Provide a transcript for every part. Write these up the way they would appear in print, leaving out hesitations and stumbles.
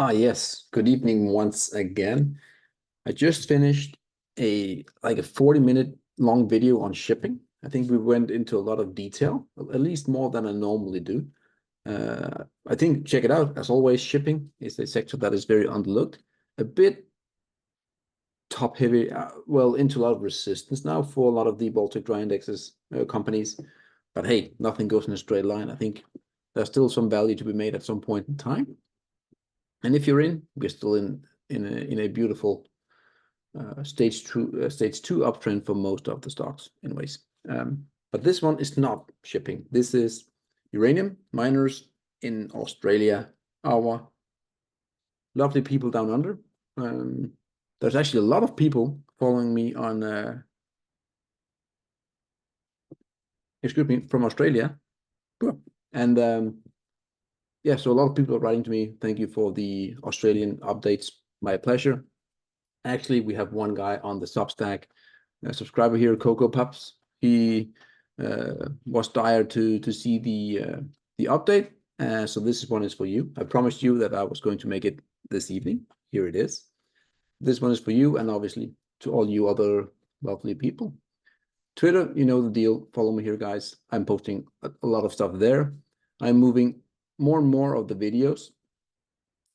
Yes, good evening once again. I just finished a 40-minute long video on shipping. I think we went into a lot of detail, at least more than I normally do. I think check it out. As always, shipping is a sector that is very underlooked, a bit top heavy, well, into a lot of resistance now for a lot of the Baltic dry indexes companies. But hey, nothing goes in a straight line. I think there's still some value to be made at some point in time. And if you're in, we're still in a beautiful stage two uptrend for most of the stocks, anyways. But this one is not shipping. This is uranium miners in Australia, our lovely people down under. There's actually a lot of people following me on, excuse me, from Australia. And yeah, so a lot of people are writing to me. Thank you for the Australian updates. My pleasure. Actually, we have one guy on the Substack, a subscriber here, Coco Pups. He was dire to see the update. So this one is for you. I promised you that I was going to make it this evening. Here it is. This one is for you, and obviously to all you other lovely people. Twitter, you know the deal. Follow me here, guys. I'm posting a lot of stuff there. I'm moving more and more of the videos.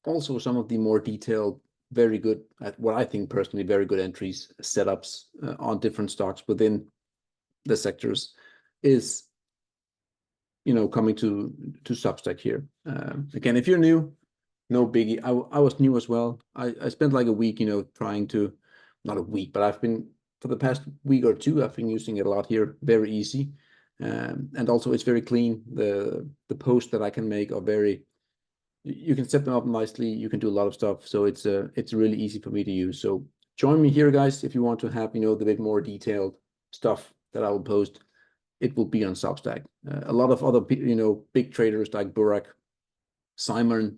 Also, some of the more detailed, very good, at what I think personally, very good entries, setups on different stocks within the sectors is, coming to Substack here. Again, if you're new, no biggie. I was new as well. I spent like a week, trying to, not a week, but I've been, for the past week or two, I've been using it a lot here. Very easy. And also it's very clean. The posts that I can make are very, you can set them up nicely. You can do a lot of stuff. So it's really easy for me to use. So join me here, guys, if you want to have, the bit more detailed stuff that I will post. It will be on Substack. A lot of other, big traders like Burak, Simon,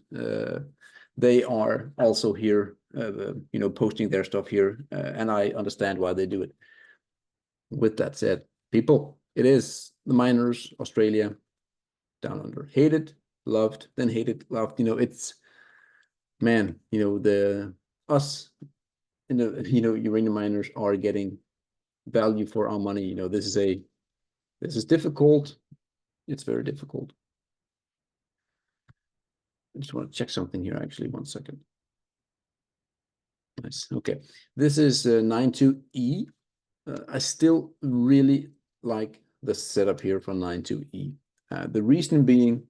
they are also here, posting their stuff here, and I understand why they do it. With that said, people, it is the miners, Australia, down under. Hated, loved, then hated, loved. It's, man, the us, uranium miners are getting value for our money. This is difficult. It's very difficult. I just want to check something here, actually. 1 second. Nice. Okay. This is 92E. I still really like the setup here for 92E. The reason being,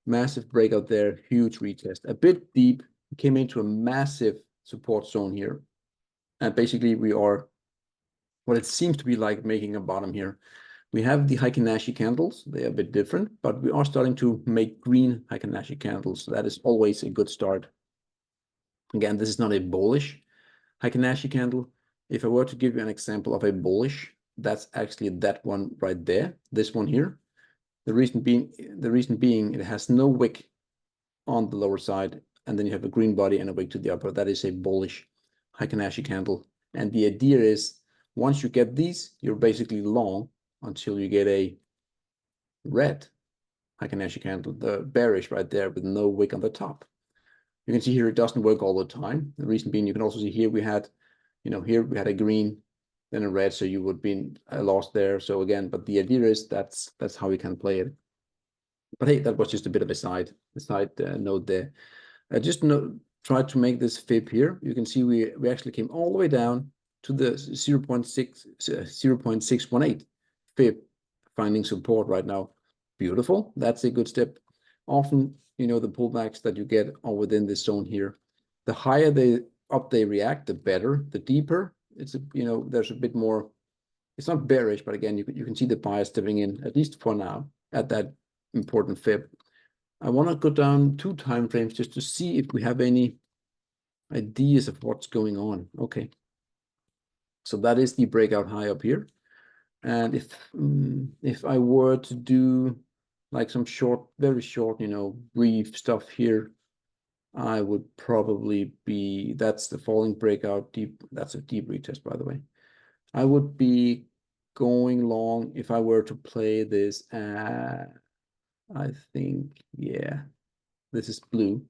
massive breakout there, huge retest, a bit deep, came into a massive support zone here. And basically we are, what it seems to be like, making a bottom here. We have the Heikin-Nashi candles. They are a bit different, but we are starting to make green Heikin-Nashi candles. So that is always a good start. Again, this is not a bullish Heikin-Nashi candle. If I were to give you an example of a bullish, that's actually that one right there, this one here. The reason being it has no wick on the lower side, and then you have a green body and a wick to the upper. That is a bullish Heikin-Nashi candle. And the idea is, once you get these, you're basically long until you get a red Heikin-Nashi candle, the bearish right there with no wick on the top. You can see here it doesn't work all the time. The reason being, you can also see here we had, here we had a green, then a red, so you would be lost there. So again, but the idea is that's how we can play it. But hey, that was just a bit of a side note there. I just tried to make this fib here. You can see we actually came all the way down to the 0.618 fib, finding support right now. Beautiful. That's a good step. Often, the pullbacks that you get are within this zone here. The higher they react, the better. The deeper, it's there's a bit more. It's not bearish, but again, you can see the buyer stepping in, at least for now, at that important fib. I want to go down 2 time frames just to see if we have any ideas of what's going on. Okay. So that is the breakout high up here. And if I were to do like some short, very short, brief stuff here, I would probably be, that's the falling breakout deep. That's a deep retest, by the way. I would be going long if I were to play this. I think, yeah, this is blue.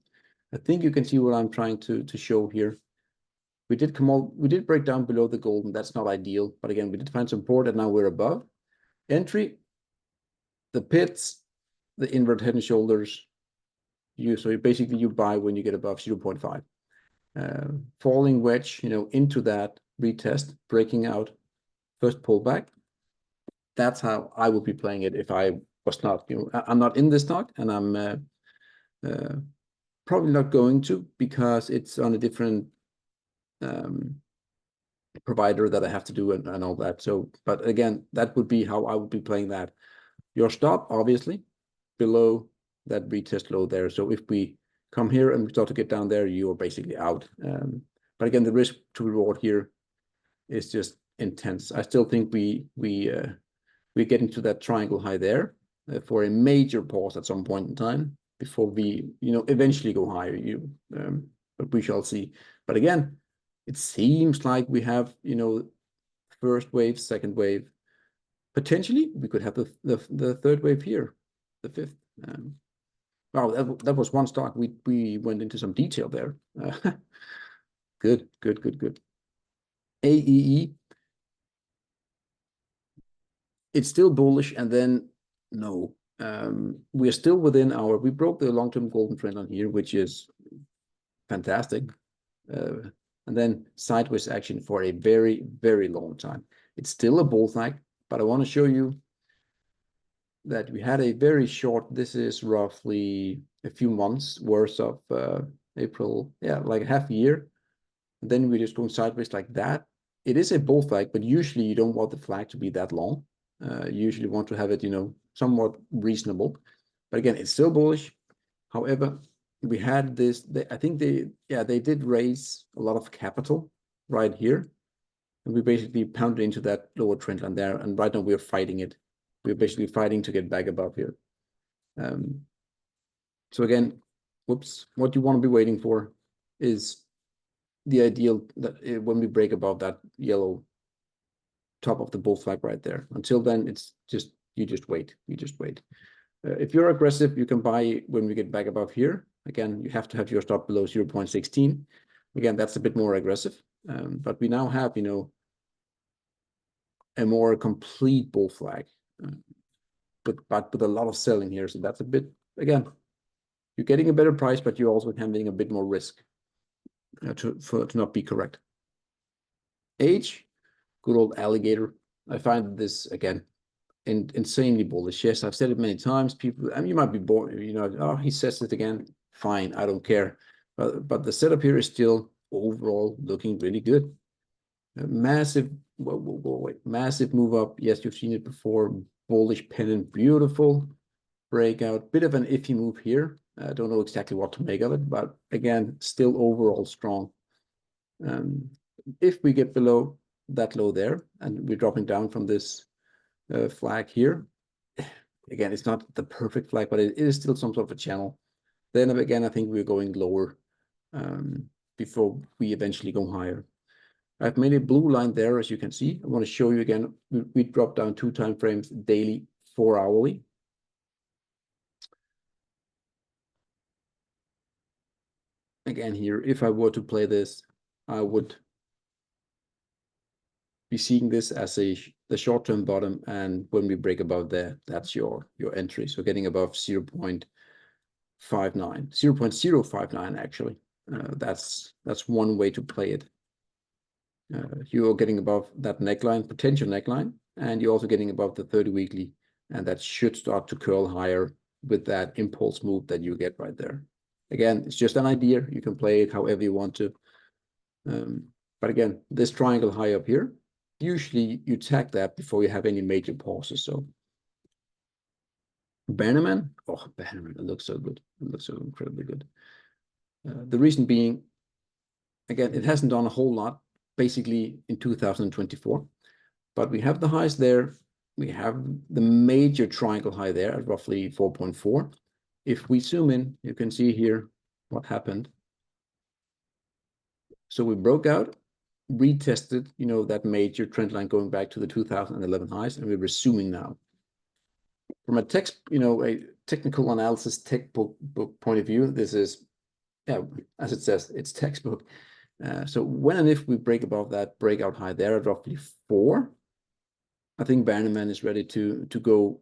I think you can see what I'm trying to show here. We did break down below the golden. That's not ideal, but again, we did find support, and now we're above. Entry, the pits, the invert head and shoulders. So you buy when you get above 0.5. Falling wedge, into that retest, breaking out, first pullback. That's how I would be playing it if I was not. I'm not in this stock, and I'm probably not going to, because it's on a different provider that I have to do and all that. So, but again, that would be how I would be playing that. Your stop, obviously, below that retest low there. So if we come here and we start to get down there, you're basically out. But again, the risk to reward here is just intense. I still think we're getting to that triangle high there for a major pause at some point in time before we eventually go higher. But we shall see. But again, it seems like we have first wave, second wave. Potentially we could have the third wave here, the fifth. Wow, that was one stock. We went into some detail there. Good. AEE, it's still bullish, and then no, we are still within we broke the long-term golden trend on here, which is fantastic. And then sideways action for a very, very long time. It's still a bull flag, but I want to show you that we had a very short, this is roughly a few months worth of April, like half a year. And then we're just going sideways like that. It is a bull flag, but usually you don't want the flag to be that long. You usually want to have it, somewhat reasonable. But again, it's still bullish. However, we had this, I think they did raise a lot of capital right here. And we basically pounded into that lower trend line there. And right now we're fighting it. We're basically fighting to get back above here. So again, what you want to be waiting for is the ideal that when we break above that yellow top of the bull flag right there. Until then, it's just, you just wait. If you're aggressive, you can buy when we get back above here. Again, you have to have your stop below 0.16. Again, that's a bit more aggressive. But we now have, a more complete bull flag, but with a lot of selling here. So that's a bit, again, you're getting a better price, but you're also handling a bit more risk to not be correct. H, good old alligator. I find this, again, insanely bullish. Yes, I've said it many times. People, you might be bored, oh, he says it again. Fine, I don't care. But the setup here is still overall looking really good. Massive, massive move up. Yes, you've seen it before. Bullish pennant, beautiful breakout. Bit of an iffy move here. I don't know exactly what to make of it, but again, still overall strong. If we get below that low there, and we're dropping down from this flag here, again, it's not the perfect flag, but it is still some sort of a channel. Then again, I think we're going lower before we eventually go higher. I've made a blue line there, as you can see. I want to show you again. We dropped down 2 time frames daily, 4 hourly. Again here, if I were to play this, I would be seeing this as the short-term bottom, and when we break above there, that's your entry. So getting above 0.59, 0.059 actually. That's one way to play it. You're getting above that neckline, potential neckline, and you're also getting above the 30 weekly, and that should start to curl higher with that impulse move that you get right there. Again, it's just an idea. You can play it however you want to. But again, this triangle high up here, usually you tag that before you have any major pauses. So Bannerman, Bannerman, it looks so good. It looks so incredibly good. The reason being, again, it hasn't done a whole lot basically in 2024, but we have the highs there. We have the major triangle high there at roughly 4.4. If we zoom in, you can see here what happened. So we broke out, retested, that major trend line going back to the 2011 highs, and we're resuming now. From a a technical analysis textbook point of view, this is yeah, as it says, it's textbook. So when and if we break above that breakout high there at roughly 4, I think Bannerman is ready to go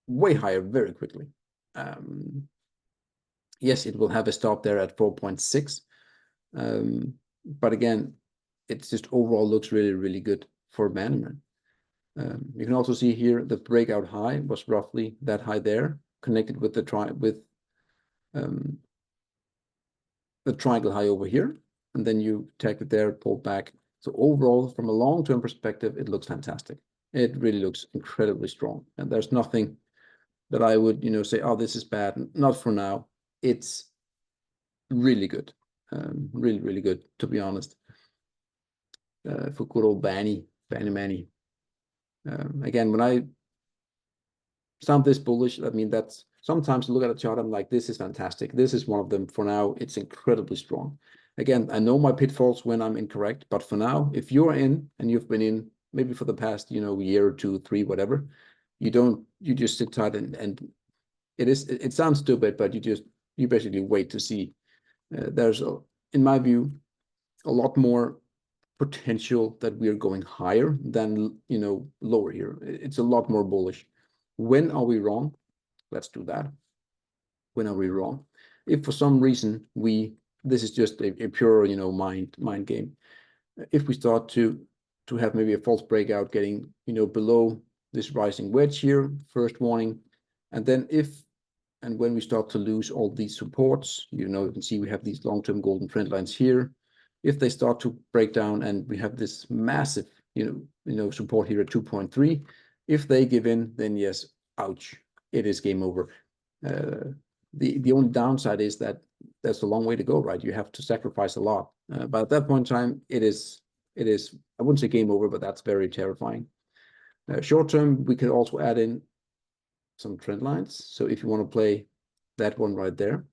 way higher very quickly. Yes, it will have a stop there at 4.6. But again, it's just overall looks really, really good for Bannerman. You can also see here the breakout high was roughly that high there, connected with the triangle high over here, and then you take it there, pull back. So overall, from a long-term perspective, it looks fantastic. It really looks incredibly strong, and there's nothing that I would, say, oh, this is bad. Not for now. It's really good, really, really good, to be honest. For good old Banny Manny. Again, when I sound this bullish, I mean, that's sometimes I look at a chart, I'm like, this is fantastic. This is one of them. For now, it's incredibly strong. Again, I know my pitfalls when I'm incorrect, but for now, if you're in and you've been in maybe for the past, year or 2, 3, whatever, you just sit tight and it sounds stupid, but you basically wait to see. There's, in my view, a lot more potential that we are going higher than, lower here. It's a lot more bullish. When are we wrong? Let's do that. When are we wrong? If for some reason this is just a pure, mind game. If we start to have maybe a false breakout getting, below this rising wedge here, first warning, and then when we start to lose all these supports, you can see we have these long-term golden trend lines here. If they start to break down and we have this massive, support here at 2.3, if they give in, then yes, ouch, it is game over. The only downside is that there's a long way to go, right? You have to sacrifice a lot. But at that point in time, it is, I wouldn't say game over, but that's very terrifying. Short term, we can also add in some trend lines. So if you want to play that one right there,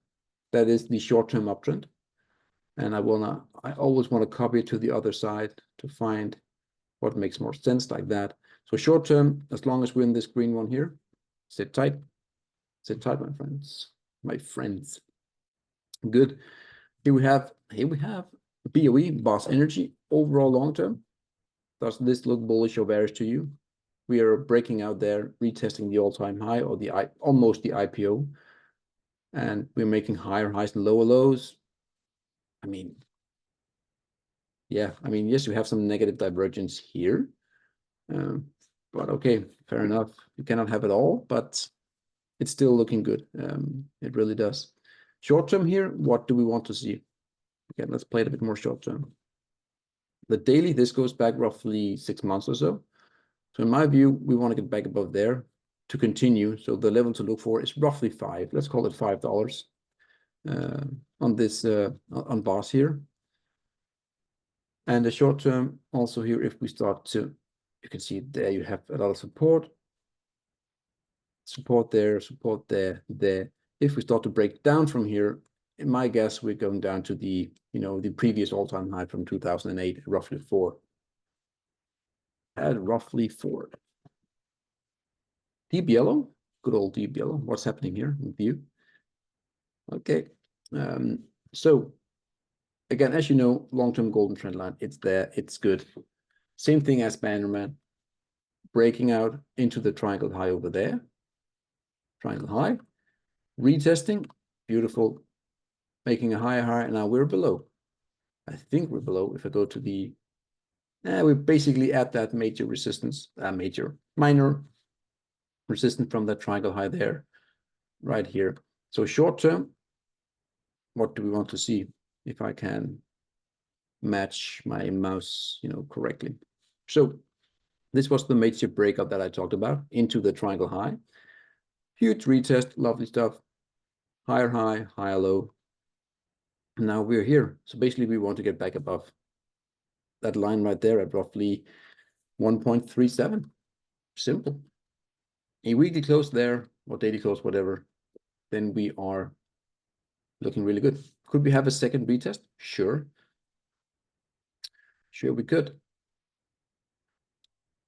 that is the short-term uptrend. And I always want to copy it to the other side to find what makes more sense like that. So short term, as long as we're in this green one here, sit tight, my friends. Good. Here we have BOE, Boss Energy, overall long term. Does this look bullish or bearish to you? We are breaking out there, retesting the all-time high or almost the IPO, and we're making higher highs and lower lows. I mean, yeah, yes, you have some negative divergence here, but okay, fair enough. You cannot have it all, but it's still looking good. It really does. Short term here, what do we want to see? Okay, let's play it a bit more short term. The daily, this goes back roughly 6 months or so. So in my view, we want to get back above there to continue. So the level to look for is roughly 5. Let's call it $5 on this on Boss here. And the short term also here, if we start to, you can see there you have a lot of support there, support there. If we start to break down from here, in my guess, we're going down to the, the previous all-time high from 2008, roughly 4. At roughly 4. Deep yellow, good old deep yellow. What's happening here with you? Okay. So again, as you know, long-term golden trend line, it's there, it's good. Same thing as Bannerman, breaking out into the triangle high over there. Triangle high, retesting, beautiful, making a higher high, and now we're below. I think we're below. If I go to the, we're basically at that major resistance, minor resistance from that triangle high there, right here. So short term, what do we want to see? If I can match my mouse, correctly. So this was the major breakout that I talked about into the triangle high. Huge retest, lovely stuff. Higher high, higher low. And now we're here. So basically we want to get back above that line right there at roughly 1.37. Simple. A weekly close there, or daily close, whatever, then we are looking really good. Could we have a second retest? Sure. Sure we could.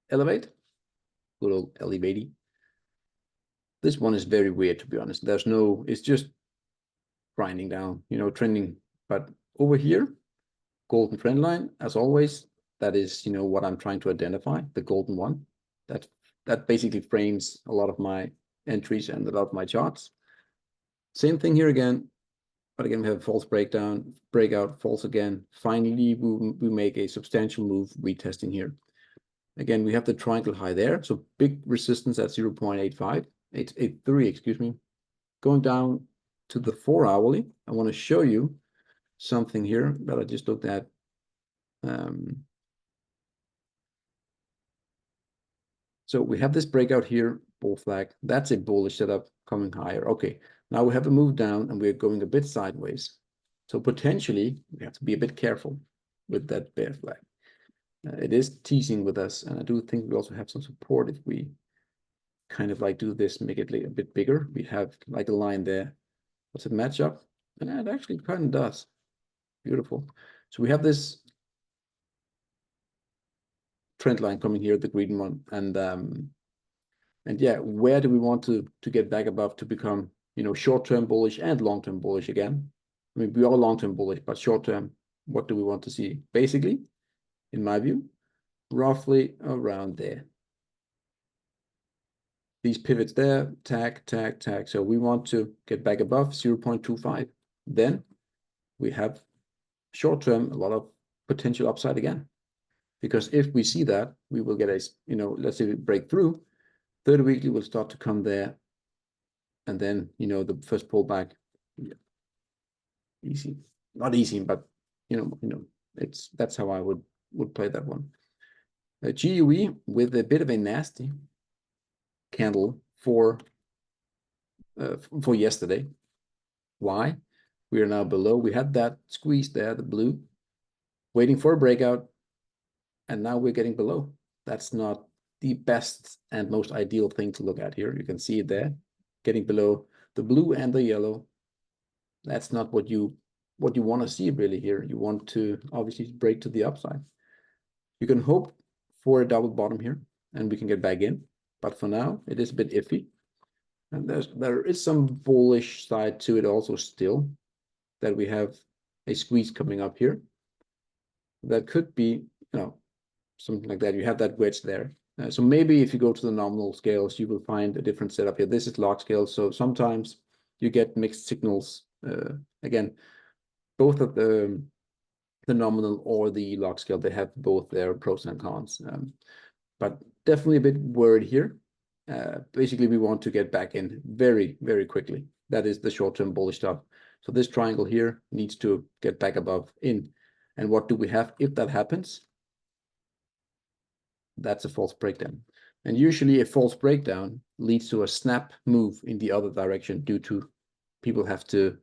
Elevate. Good old elevating. This one is very weird, to be honest. It's just grinding down, trending. But over here, golden trend line, as always, that is, what I'm trying to identify, the golden one. That basically frames a lot of my entries and a lot of my charts. Same thing here again, but again, we have a false breakdown, breakout, false again. Finally, we make a substantial move retesting here. Again, we have the triangle high there, so big resistance at 0.85, 883, excuse me. Going down to the 4-hourly, I want to show you something here that I just looked at. So we have this breakout here, bull flag. That's a bullish setup coming higher. Okay, now we have a move down and we're going a bit sideways. So potentially we have to be a bit careful with that bear flag. It is teasing with us, and I do think we also have some support if we kind of like do this, make it a bit bigger. We have like a line there. Does it match up? And it actually kind of does. Beautiful. So we have this trend line coming here, the green one, and yeah, where do we want to get back above to become, short-term bullish and long-term bullish again? I mean, we are long-term bullish, but short-term, what do we want to see? Basically, in my view, roughly around there. These pivots there, tag. So we want to get back above 0.25. Then we have short-term a lot of potential upside again. Because if we see that, we will get a, let's say we break through, third weekly will start to come there. And then, the first pullback, yeah, easy, not easy, but, that's how I would play that one. GUE with a bit of a nasty candle for yesterday. Why? We are now below. We had that squeeze there, the blue, waiting for a breakout. And now we're getting below. That's not the best and most ideal thing to look at here. You can see it there, getting below the blue and the yellow. That's not what you want to see really here. You want to obviously break to the upside. You can hope for a double bottom here, and we can get back in. But for now, it is a bit iffy. And there is some bullish side to it also still, that we have a squeeze coming up here. That could be, something like that. You have that wedge there. So maybe if you go to the nominal scales, you will find a different setup here. This is log scale, so sometimes you get mixed signals. Again, both of the nominal or the log scale, they have both their pros and cons. But definitely a bit worried here. Basically, we want to get back in very, very quickly. That is the short-term bullish stuff. So this triangle here needs to get back above in. And what do we have if that happens? That's a false breakdown. And usually a false breakdown leads to a snap move in the other direction due to people have to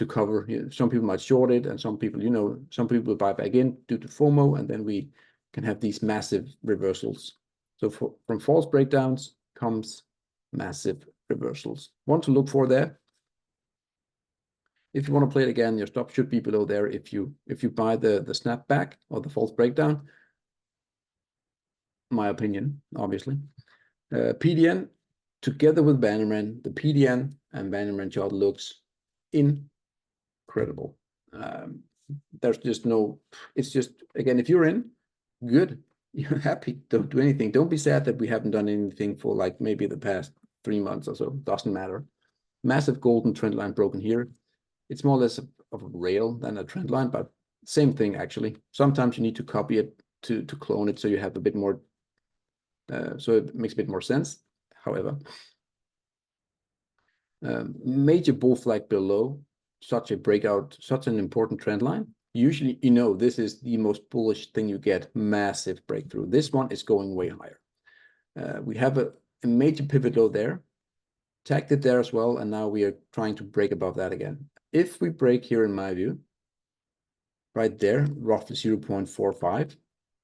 cover. Some people might short it, and some people, some people will buy back in due to FOMO, and then we can have these massive reversals. So from false breakdowns comes massive reversals. One to look for there. If you want to play it again, your stop should be below there if you buy the snapback or the false breakdown. My opinion, obviously. PDN together with Bannerman, the PDN and Bannerman chart looks incredible. There's just no, it's just, again, if you're in, good, you're happy, don't do anything. Don't be sad that we haven't done anything for like maybe the past 3 months or so, doesn't matter. Massive golden trend line broken here. It's more or less of a rail than a trend line, but same thing actually. Sometimes you need to copy it to clone it so you have a bit more, so it makes a bit more sense. However, major bull flag below such a breakout, such an important trend line. Usually, this is the most bullish thing you get, massive breakthrough. This one is going way higher. We have a major pivot low there, tagged it there as well, and now we are trying to break above that again. If we break here, in my view, right there, roughly 0.45,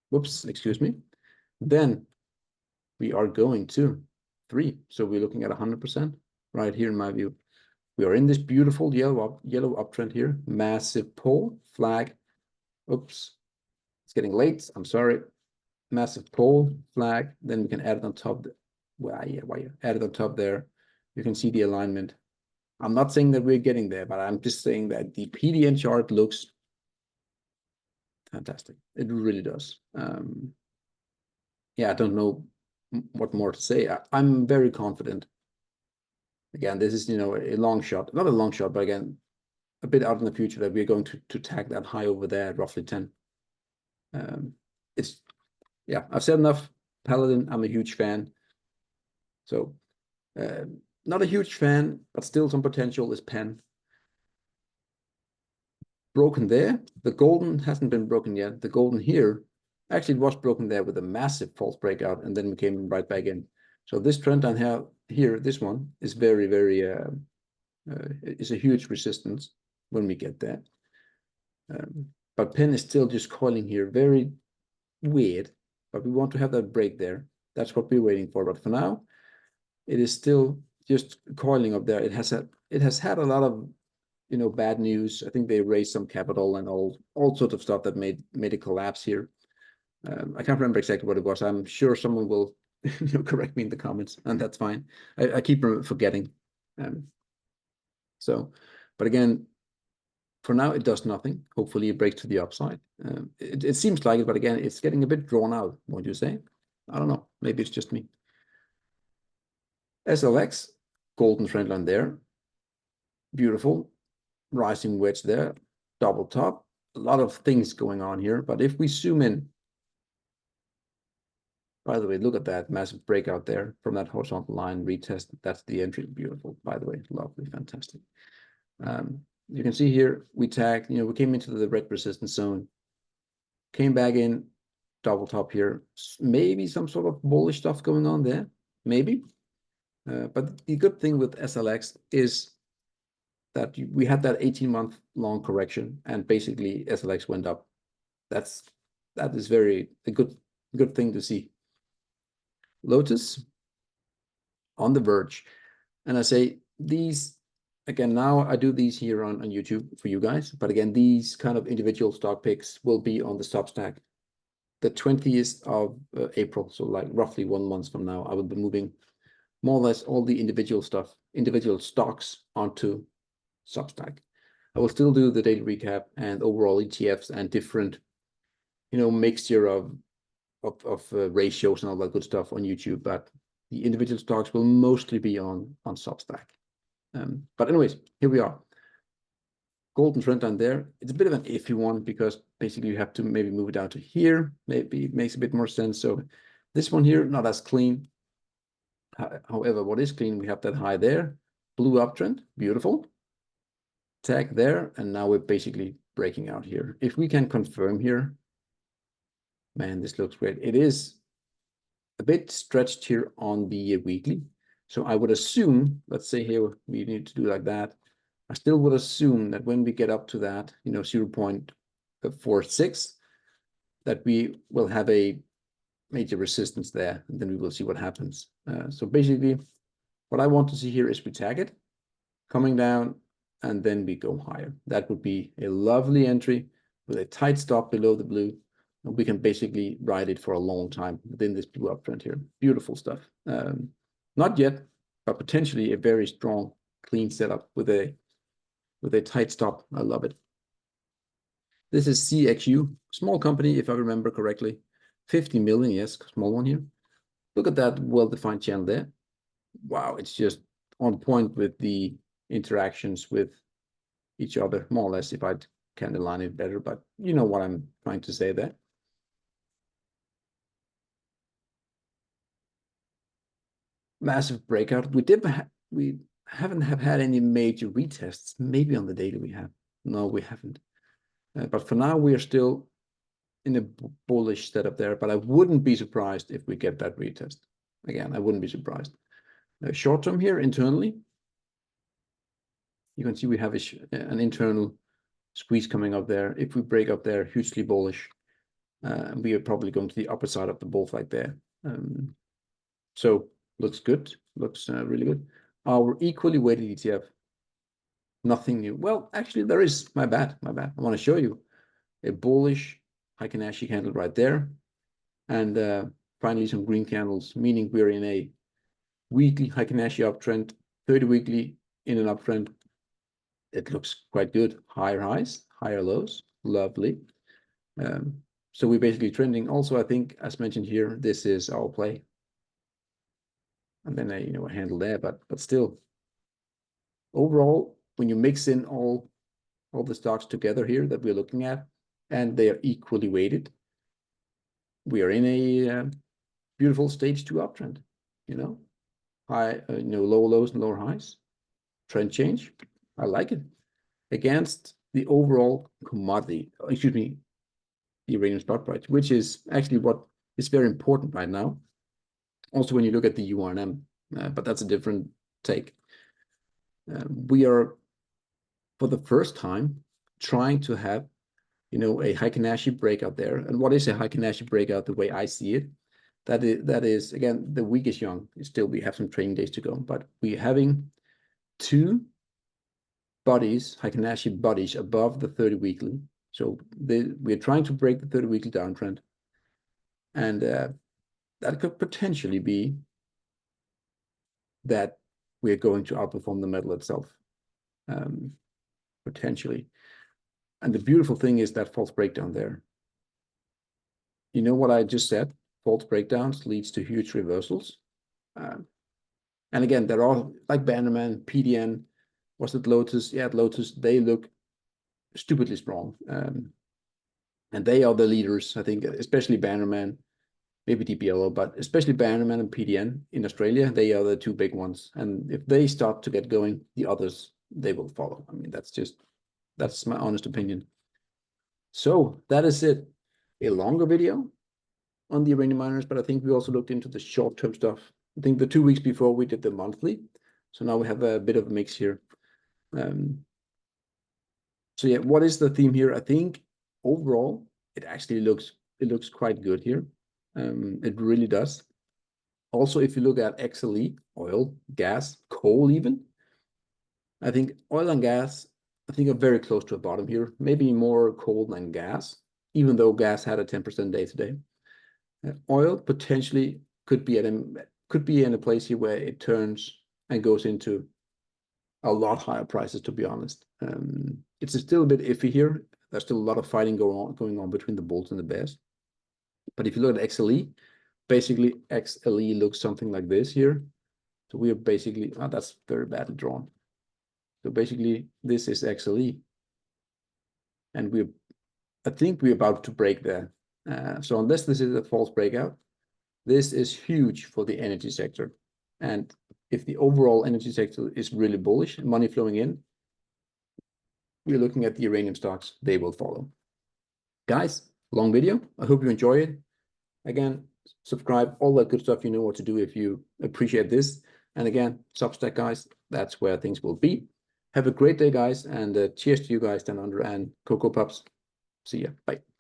whoops, excuse me, then we are going to 3. So we're looking at 100% right here, in my view. We are in this beautiful yellow uptrend here, massive pull, flag, oops, it's getting late, I'm sorry, massive pull, flag, then we can add it on top, add it on top there. You can see the alignment I'm not saying that we're getting there, but I'm just saying that the PDN chart looks fantastic. It really does. Yeah, I don't know what more to say. I'm very confident. Again, this is, a long shot, not a long shot, but again, a bit out in the future that we're going to tag that high over there at roughly 10. Yeah, I've said enough. Paladin, I'm a huge fan. So, not a huge fan, but still some potential is Pen. Broken there. The golden hasn't been broken yet. The golden here, actually it was broken there with a massive false breakout, and then we came right back in. So this trend line here, this one is very, very, is a huge resistance when we get there. But Pen is still just coiling here, very weird, but we want to have that break there. That's what we're waiting for. But for now, it is still just coiling up there. It has had a lot of bad news. I think they raised some capital and all sorts of stuff that made it collapse here. I can't remember exactly what it was. I'm sure someone will correct me in the comments, and that's fine. I keep forgetting. But again, for now it does nothing. Hopefully it breaks to the upside. It seems like it, but again, it's getting a bit drawn out, won't you say? I don't know. Maybe it's just me. SLX, golden trend line there. Beautiful. Rising wedge there. Double top. A lot of things going on here. But if we zoom in, by the way, look at that massive breakout there from that horizontal line retest. That's the entry. Beautiful, by the way. Lovely, fantastic. You can see here, we tagged, we came into the red resistance zone, came back in, double top here. Maybe some sort of bullish stuff going on there, maybe. But the good thing with SLX is that we had that 18-month long correction, and basically SLX went up. That is very a good thing to see. Lotus on the verge, and I say these again. Now I do these here on YouTube for you guys, but again, these kind of individual stock picks will be on the SubStack the 20th of April, so like roughly 1 month from now. I will be moving more or less all the individual stocks onto SubStack. I will still do the daily recap and overall ETFs and different, mixture of ratios and all that good stuff on YouTube, but the individual stocks will mostly be on Substack. But anyways, here we are. Golden trend line there. It's a bit of an iffy one because basically you have to maybe move it down to here. Maybe it makes a bit more sense. So this one here, not as clean. However, what is clean, we have that high there. Blue uptrend, beautiful. Tag there, and now we're basically breaking out here. If we can confirm here, man, this looks great. It is a bit stretched here on the weekly. So I would assume, let's say here, we need to do like that. I still would assume that when we get up to that, 0.46, that we will have a major resistance there, and then we will see what happens. So basically, what I want to see here is we tag it, coming down, and then we go higher. That would be a lovely entry with a tight stop below the blue. And we can basically ride it for a long time within this blue uptrend here. Beautiful stuff. Not yet, but potentially a very strong, clean setup with a tight stop. I love it. This is CXU, small company, if I remember correctly. 50 million, yes, small one here. Look at that well-defined channel there. Wow, it's just on point with the interactions with each other, more or less, if I can align it better, but you know what I'm trying to say there. Massive breakout. We haven't had any major retests. Maybe on the daily we have. No, we haven't. But for now, we are still in a bullish setup there, but I wouldn't be surprised if we get that retest. Again, I wouldn't be surprised. Short term here, internally, you can see we have an internal squeeze coming up there. If we break up there, hugely bullish. We are probably going to the upper side of the bull flag there. So looks good, looks really good. Our equally weighted ETF, nothing new. Well, actually there is, my bad. I want to show you a bullish Heikin-Ashi candle right there. And finally some green candles, meaning we're in a weekly Heikin-Ashi uptrend, 30 weekly in an uptrend, it looks quite good. Higher highs, higher lows, lovely. So we're basically trending. Also, I think, as mentioned here, this is our play. And then I handle there, but still, overall, when you mix in all the stocks together here that we're looking at, and they are equally weighted, we are in a beautiful stage 2 uptrend. High, lower lows and lower highs, trend change. I like it against the overall commodity. Excuse me, the uranium spot price, which is actually what is very important right now. Also, when you look at the URNM, but that's a different take. We are, for the first time, trying to have, a Heikin Ashi breakout there. And what is a Heikin Ashi breakout? The way I see it, that is again, the week is young. Still, we have some trading days to go, but we're having 2 bodies, Heikin Ashi bodies, above the 30 weekly. So we're trying to break the 30 weekly downtrend, and that could potentially be that we're going to outperform the metal itself, potentially. And the beautiful thing is that false breakdown there. You know what I just said? False breakdowns leads to huge reversals. And again, they're all like Bannerman, PDN, was it Lotus? Yeah, Lotus, they look stupidly strong. And they are the leaders, I think, especially Bannerman, maybe DPLO, but especially Bannerman and PDN in Australia, they are the 2 big ones. And if they start to get going, the others, they will follow. I mean, that's my honest opinion. So that is it. A longer video on the uranium miners, but I think we also looked into the short-term stuff. I think the 2 weeks before we did the monthly. So now we have a bit of a mix here. So yeah, what is the theme here? I think overall, it actually looks quite good here. It really does. Also, if you look at XLE, oil, gas, coal even, I think oil and gas, I think are very close to a bottom here. Maybe more coal than gas, even though gas had a 10% day today. Oil potentially could be in a place here where it turns and goes into a lot higher prices, to be honest. It's still a bit iffy here. There's still a lot of fighting going on between the bulls and the bears. But if you look at XLE, basically XLE looks something like this here. So we are basically, that's very badly drawn. So basically, this is XLE. And I think we're about to break there. So unless this is a false breakout, this is huge for the energy sector. And if the overall energy sector is really bullish, money flowing in, we're looking at the uranium stocks, they will follow. Guys, long video. I hope you enjoy it. Again, subscribe, all that good stuff. You know what to do if you appreciate this. And again, Substack, guys, that's where things will be. Have a great day, guys, and cheers to you guys down under, and Cocoa Pups. See ya. Bye.